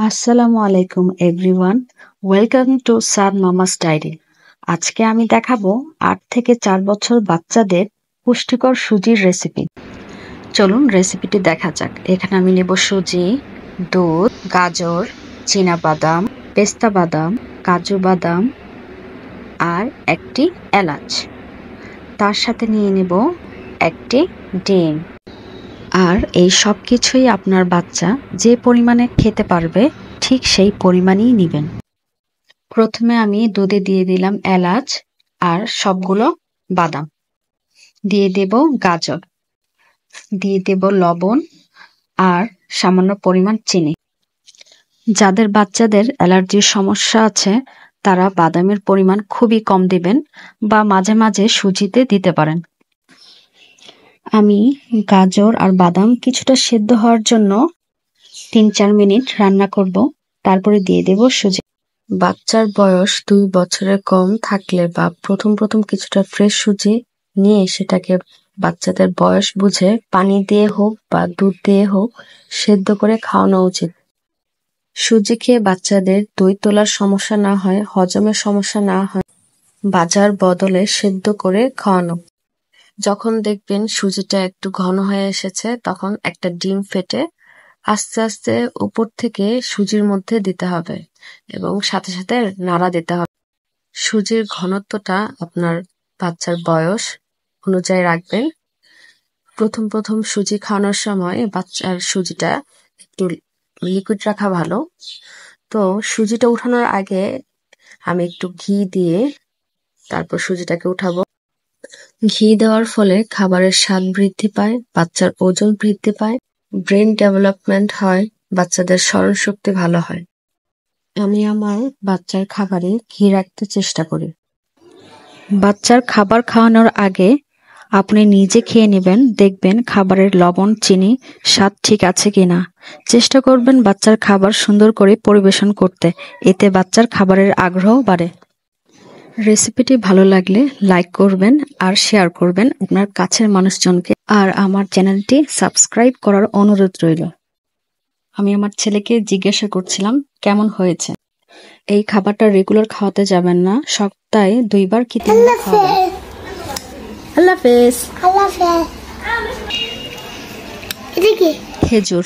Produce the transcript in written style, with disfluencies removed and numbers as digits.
আসসালামু আলাইকুম everyone, welcome to Saad mama's diary. আজকে আমি দেখাবো ৮ থেকে ৪ বছর বাচ্চাদের পুষ্টিকর সুজির রেসিপি। চলুন রেসিপিটি দেখা যাক। এখানে আমি নেব সুজি, দুধ, গাজর, চীনাবাদাম, পেস্তা বাদাম, কাজু বাদাম আর একটি এলাচ। তার সাথে নিয়ে নেব একটি ডিম। আর এই সব কিছুই আপনার বাচ্চা যে পরিমাণে খেতে পারবে ঠিক সেই পরিমাণেই নেবেন। প্রথমে আমি দুধে দিয়ে দিলাম এলাচ আর সবগুলো বাদাম, দিয়ে দেব গাজর, দিয়ে দেব লবণ আর সামান্য পরিমাণ চিনি। যাদের বাচ্চাদের অ্যালার্জির সমস্যা আছে তারা বাদামের পরিমাণ খুবই কম দিবেন বা মাঝে মাঝে সুজিতে দিতে পারেন। আমি গাজর আর বাদাম কিছুটা সেদ্ধ হওয়ার জন্য ৩-৪ মিনিট রান্না করব, তারপরে দিয়ে দেব সুজি। বাচ্চার বয়স ২ বছরের কম থাকলে বা প্রথম কিছুটা ফ্রেশ সুজি নিয়ে সেটাকে বাচ্চাদের বয়স বুঝে পানি দিয়ে হোক বা দুধ দিয়ে হোক সেদ্ধ করে খাওয়ানো উচিত। সুজি খেয়ে বাচ্চাদের দই তোলার সমস্যা না হয়, হজমের সমস্যা না হয়, বাজার বদলে সেদ্ধ করে খাওয়ানো। যখন দেখবেন সুজিটা একটু ঘন হয়ে এসেছে তখন একটা ডিম ফেটে আস্তে আস্তে উপর থেকে সুজির মধ্যে দিতে হবে এবং সাথে সাথে নাড়া দিতে হবে। সুজির ঘনত্বটা আপনার বাচ্চার বয়স অনুযায়ী রাখবেন। প্রথম সুজি খাওয়ানোর সময় বাচ্চার সুজিটা একটু লিকুইড রাখা ভালো। তো সুজিটা উঠানোর আগে আমি একটু ঘি দিয়ে তারপর সুজিটাকে উঠাবো। ঘি দেওয়ার ফলে খাবারের স্বাদ বৃদ্ধি পায়, বাচ্চার ওজন বৃদ্ধি পায়, ব্রেন ডেভেলপমেন্ট হয়, বাচ্চাদের স্মরণ শক্তি ভালো হয়। আমি আমার বাচ্চার খাবারে ঘি রাখতে চেষ্টা করি। বাচ্চার খাবার খাওয়ানোর আগে আপনি নিজে খেয়ে নেবেন, দেখবেন খাবারের লবণ, চিনি, স্বাদ ঠিক আছে কিনা। চেষ্টা করবেন বাচ্চার খাবার সুন্দর করে পরিবেশন করতে, এতে বাচ্চার খাবারের আগ্রহ বাড়ে। রেসিপিটি ভালো লাগলে লাইক করবেন আর শেয়ার করবেন আপনার কাছের মানুষজনকে, আর আমার চ্যানেলটি সাবস্ক্রাইব করার অনুরোধ রইল। আমি আমার ছেলেকে জিজ্ঞাসা করছিলাম কেমন হয়েছে। এই খাবারটা রেগুলার খাওয়াতে যাবেন না, সপ্তাহে 2 বার কি 3 বার খাওয়াবেন। আল্লাহ হাফেজ। খেজুর।